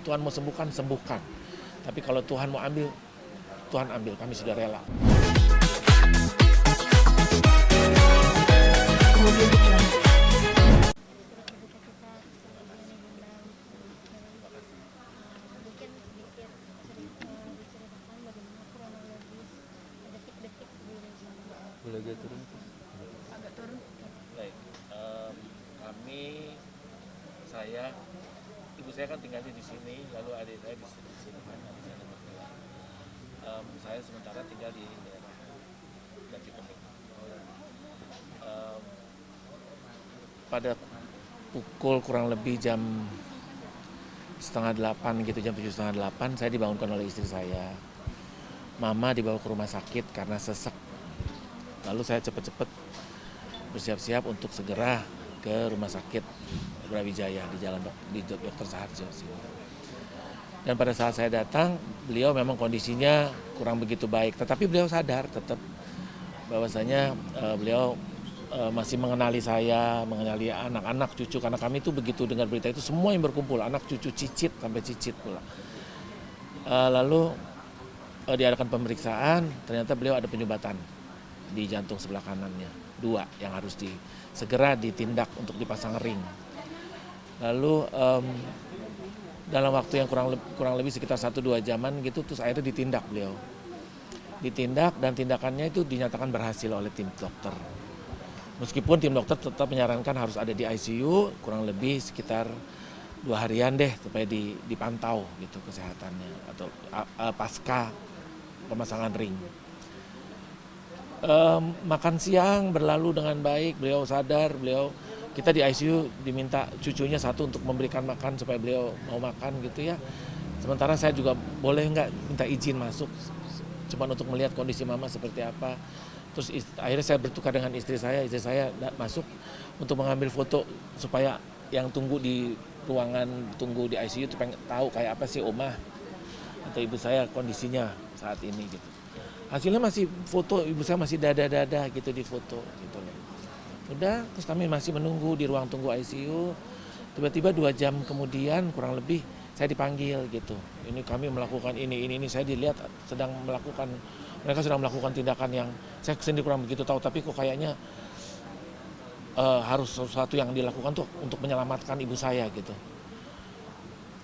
Tuhan mau sembuhkan, sembuhkan. Tapi kalau Tuhan mau ambil, Tuhan ambil, kami sudah rela. Mungkin sedikit diceritakan bagaimana kronologis detik-detik Boleh agak turun? agak turun. Baik, saya, ibu saya kan tinggalnya di sini, lalu adik saya di sini kan, adik saya nomor 2. Saya sementara tinggal di daerah Jati Bening. Pada pukul kurang lebih jam 7:30 gitu, jam 7:30 saya dibangunkan oleh istri saya. Mama dibawa ke rumah sakit karena sesek. Lalu saya cepat-cepat bersiap-siap untuk segera ke rumah sakit Brawijaya di jalan di Dr. Saharjo. Dan pada saat saya datang, beliau memang kondisinya kurang begitu baik, tetapi beliau sadar tetap bahwasanya beliau masih mengenali saya, mengenali anak-anak, cucu, karena kami itu begitu dengar berita itu semua yang berkumpul, anak cucu cicit sampai cicit pula. Lalu diadakan pemeriksaan, ternyata beliau ada penyumbatan di jantung sebelah kanannya, 2 yang harus segera ditindak untuk dipasang ring. Lalu dalam waktu yang kurang lebih sekitar 1-2 jaman gitu, terus akhirnya ditindak beliau. Ditindak dan tindakannya itu dinyatakan berhasil oleh tim dokter. Meskipun tim dokter tetap menyarankan harus ada di ICU kurang lebih sekitar 2 harian deh supaya dipantau gitu kesehatannya atau pasca pemasangan ring. Makan siang berlalu dengan baik, beliau sadar, kita di ICU diminta cucunya satu untuk memberikan makan supaya beliau mau makan gitu ya. Sementara saya juga boleh nggak minta izin masuk, cuma untuk melihat kondisi mama seperti apa. Terus akhirnya saya bertukar dengan istri saya masuk untuk mengambil foto supaya yang tunggu di ruangan tunggu di ICU itu pengen tahu kayak apa sih Oma atau ibu saya kondisinya saat ini gitu. Hasilnya masih foto ibu saya masih dada-dada gitu di foto gitu loh. Udah, terus kami masih menunggu di ruang tunggu ICU. Tiba-tiba 2 jam kemudian kurang lebih saya dipanggil gitu. Ini kami melakukan ini saya dilihat mereka sedang melakukan tindakan yang saya sendiri kurang begitu tahu, tapi kok kayaknya harus sesuatu yang dilakukan tuh untuk menyelamatkan ibu saya gitu.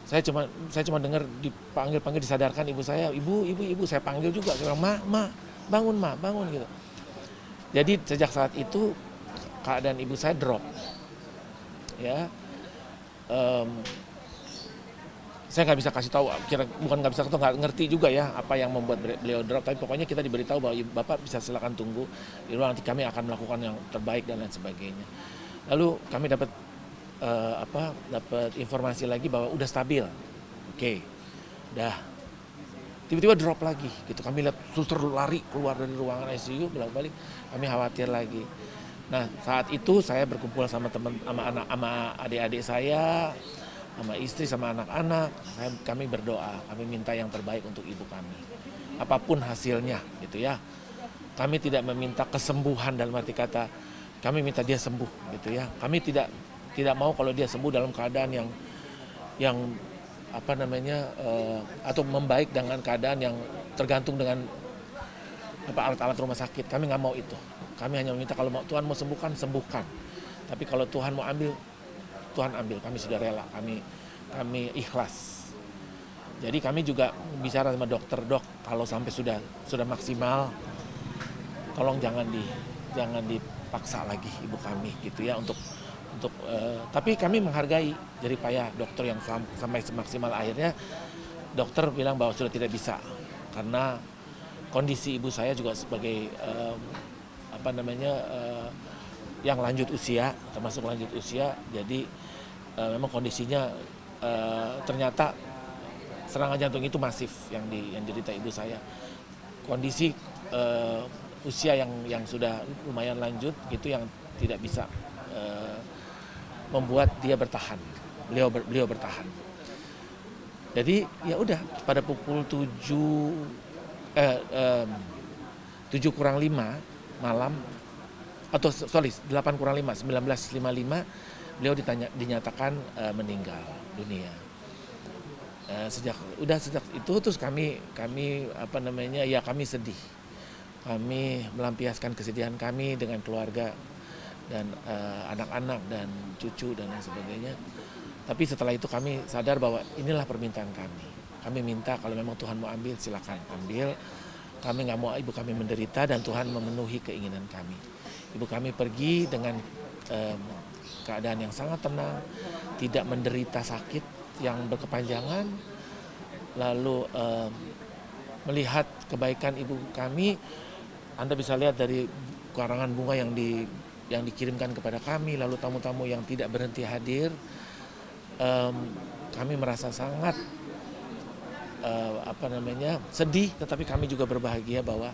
Saya cuma dengar dipanggil disadarkan ibu saya, ibu saya panggil juga, saya bilang bangun gitu. Jadi sejak saat itu keadaan ibu saya drop, ya. Saya nggak bisa kasih tahu, nggak ngerti juga ya apa yang membuat beliau drop, tapi pokoknya kita diberitahu bahwa Bapak bisa silakan tunggu di ruang, nanti kami akan melakukan yang terbaik dan lain sebagainya. Lalu kami dapat informasi lagi bahwa udah stabil, oke, udah. Tiba-tiba drop lagi, gitu. Kami lihat suster lari keluar dari ruangan ICU, balik kami khawatir lagi. Nah saat itu saya berkumpul sama adik-adik saya, sama istri, sama anak-anak, kami berdoa, kami minta yang terbaik untuk ibu kami. Apapun hasilnya gitu ya. Kami tidak meminta kesembuhan dalam arti kata, kami minta dia sembuh gitu ya. Kami tidak mau kalau dia sembuh dalam keadaan yang atau membaik dengan keadaan yang tergantung dengan alat-alat rumah sakit. Kami nggak mau itu. Kami hanya meminta kalau Tuhan mau sembuhkan, sembuhkan. Tapi kalau Tuhan mau ambil, Tuhan ambil, kami sudah rela, kami ikhlas. Jadi kami juga bicara sama dokter, dok, kalau sampai sudah maksimal, tolong jangan dipaksa lagi ibu kami gitu ya tapi kami menghargai jeripayah dokter yang sampai semaksimal akhirnya. Dokter bilang bahwa sudah tidak bisa karena kondisi ibu saya juga sebagai yang termasuk lanjut usia, jadi memang kondisinya ternyata serangan jantung itu masif yang diderita ibu saya. Kondisi usia yang sudah lumayan lanjut itu yang tidak bisa membuat dia bertahan. Beliau bertahan. Jadi ya udah pada pukul 7:05 malam, atau 8:05, 19:55 beliau dinyatakan meninggal dunia. sejak itu terus kami apa namanya ya kami sedih, kami melampiaskan kesedihan kami dengan keluarga dan anak-anak dan cucu dan lain sebagainya. Tapi setelah itu kami sadar bahwa inilah permintaan kami. Kami minta kalau memang Tuhan mau ambil silakan ambil. Kami nggak mau ibu kami menderita dan Tuhan memenuhi keinginan kami. Ibu kami pergi dengan keadaan yang sangat tenang, tidak menderita sakit yang berkepanjangan, lalu melihat kebaikan ibu kami. Anda bisa lihat dari karangan bunga yang dikirimkan kepada kami, lalu tamu-tamu yang tidak berhenti hadir. Kami merasa sangat sedih, tetapi kami juga berbahagia bahwa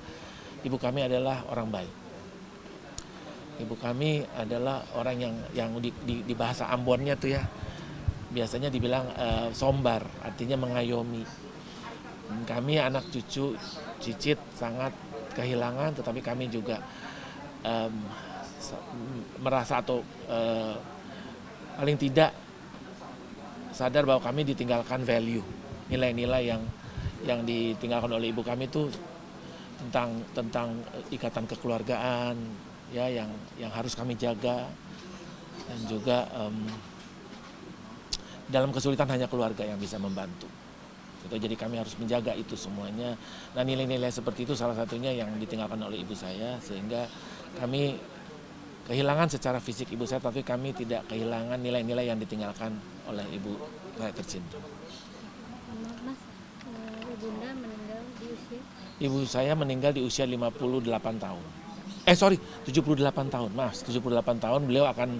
ibu kami adalah orang baik. Ibu kami adalah orang yang di bahasa Ambonnya tuh ya, biasanya dibilang sombar, artinya mengayomi. Kami anak cucu cicit sangat kehilangan, tetapi kami juga merasa atau paling tidak sadar bahwa kami ditinggalkan value, nilai-nilai yang ditinggalkan oleh ibu kami itu tentang ikatan kekeluargaan ya yang harus kami jaga, dan juga dalam kesulitan hanya keluarga yang bisa membantu. Jadi kami harus menjaga itu semuanya. Nah, nilai-nilai seperti itu salah satunya yang ditinggalkan oleh ibu saya, sehingga kami kehilangan secara fisik ibu saya, tapi kami tidak kehilangan nilai-nilai yang ditinggalkan oleh ibu saya tercinta. Mas, ibunda meninggal di usia? Ibu saya meninggal di usia 58 tahun. 78 tahun, maaf, 78 tahun. Beliau akan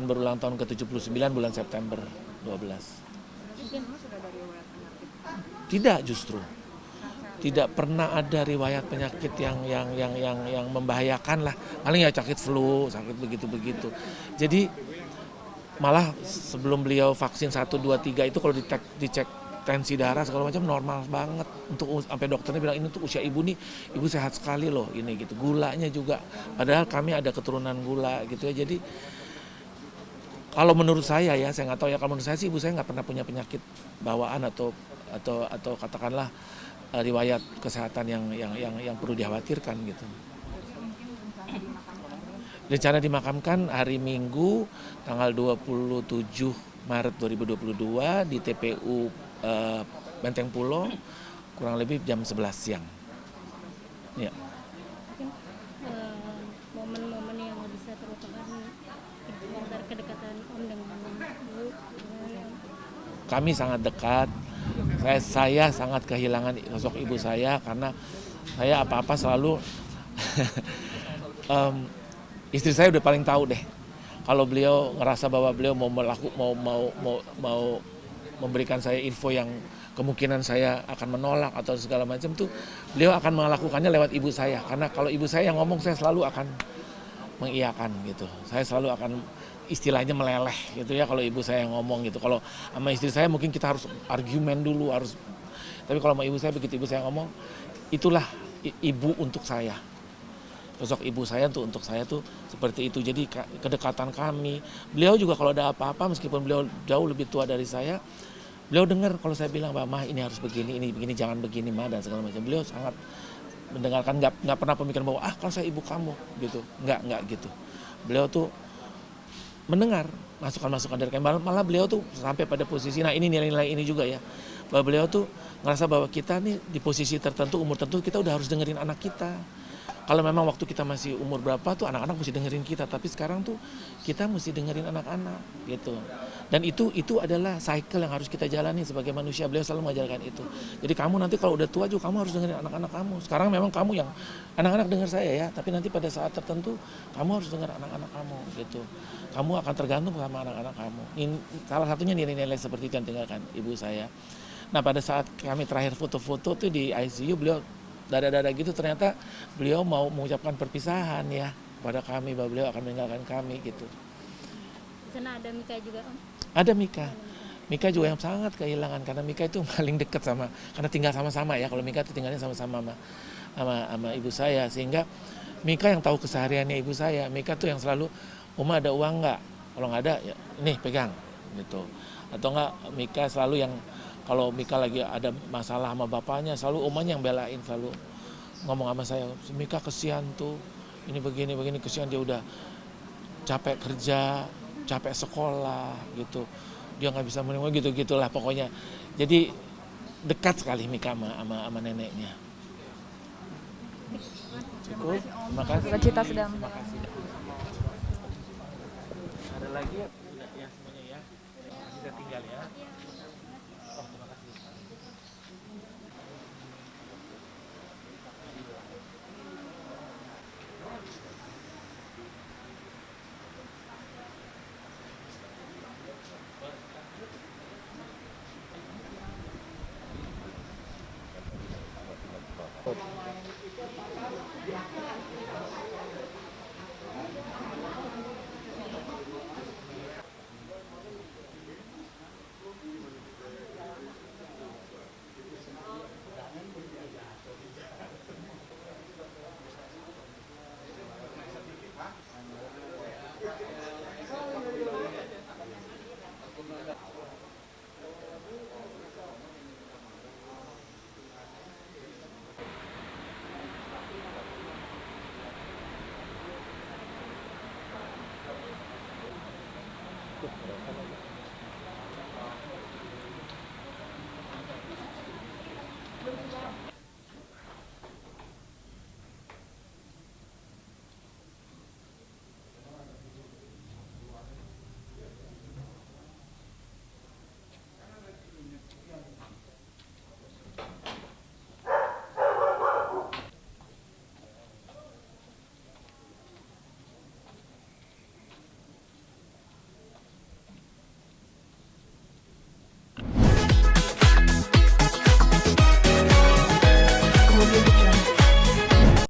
berulang tahun ke-79 bulan September 12. Tidak, justru tidak pernah ada riwayat penyakit yang membahayakan lah. Paling ya sakit flu, sakit begitu. Jadi malah sebelum beliau vaksin 1, 2, 3 itu kalau dicek tensi darah segala macam normal banget. Untuk sampai dokternya bilang ini untuk usia ibu nih, ibu sehat sekali loh ini gitu. Gulanya juga, padahal kami ada keturunan gula gitu ya. Jadi kalau menurut saya ya, saya nggak tahu ya, kalau menurut saya sih ibu saya nggak pernah punya penyakit bawaan atau katakanlah riwayat kesehatan yang perlu dikhawatirkan gitu. Rencana dimakamkan hari Minggu tanggal 27 Maret 2022 di TPU Benteng Pulo, kurang lebih jam 11 siang. Ya. Mungkin momen-momen yang nggak bisa terlupakan antara kedekatan Om dengan Ibu. Kami sangat dekat. Saya sangat kehilangan sosok ibu saya karena saya apa-apa selalu istri saya udah paling tahu deh. Kalau beliau ngerasa bahwa beliau mau memberikan saya info yang kemungkinan saya akan menolak atau segala macam tuh, beliau akan melakukannya lewat ibu saya. Karena kalau ibu saya yang ngomong, saya selalu akan mengiyakan gitu. Saya selalu akan istilahnya meleleh gitu ya kalau ibu saya yang ngomong gitu. Kalau sama istri saya mungkin kita harus argumen dulu, tapi kalau sama ibu saya, begitu ibu saya ngomong, itulah ibu untuk saya. Sosok ibu saya untuk saya tuh seperti itu. Jadi kedekatan kami, beliau juga kalau ada apa-apa, meskipun beliau jauh lebih tua dari saya, beliau dengar kalau saya bilang, "Mah, ini harus begini, ini begini, jangan begini, Mah," dan segala macam. Beliau sangat mendengarkan, nggak pernah pemikiran bahwa kalau saya ibu kamu gitu, nggak gitu. Beliau tuh mendengar masukan-masukan dari kami, malah beliau tuh sampai pada posisi, nah ini nilai-nilai ini juga ya, bahwa beliau tuh ngerasa bahwa kita nih di posisi tertentu, umur tertentu, kita udah harus dengerin anak kita. Kalau memang waktu kita masih umur berapa tuh anak-anak mesti dengerin kita, tapi sekarang tuh kita mesti dengerin anak-anak gitu. Dan itu adalah cycle yang harus kita jalani sebagai manusia. Beliau selalu mengajarkan itu. Jadi kamu nanti kalau udah tua juga kamu harus dengerin anak-anak kamu. Sekarang memang kamu yang anak-anak dengar saya ya, tapi nanti pada saat tertentu kamu harus dengar anak-anak kamu gitu. Kamu akan tergantung sama anak-anak kamu. Salah satunya nilai-nilai seperti itu yang tinggalkan ibu saya. Nah, pada saat kami terakhir foto-foto tuh di ICU, beliau dada-dada gitu, ternyata beliau mau mengucapkan perpisahan ya pada kami, bahwa beliau akan meninggalkan kami gitu. Di sana ada Mika juga, Om? Ada Mika juga yang sangat kehilangan, karena Mika itu paling dekat karena tinggal sama-sama ya. Kalau Mika itu tinggalnya sama-sama sama ibu saya, sehingga Mika yang tahu kesehariannya ibu saya. Mika tuh yang selalu, "Uma ada uang nggak? Kalau nggak ada, ya, nih pegang," gitu. Atau nggak, Mika selalu yang Kalau Mika lagi ada masalah sama bapaknya, selalu omanya yang belain, selalu ngomong sama saya, Mika kesian tuh, ini begini kesian, dia udah capek kerja, capek sekolah gitu, dia nggak bisa menemukan gitu gitulah pokoknya. Jadi dekat sekali Mika sama neneknya. Cukup, terima kasih. Cita sedang Terima kasih. Ada lagi ya? Udah ya semuanya ya. Bisa tinggal ya. Oh, terima kasih. Tuh,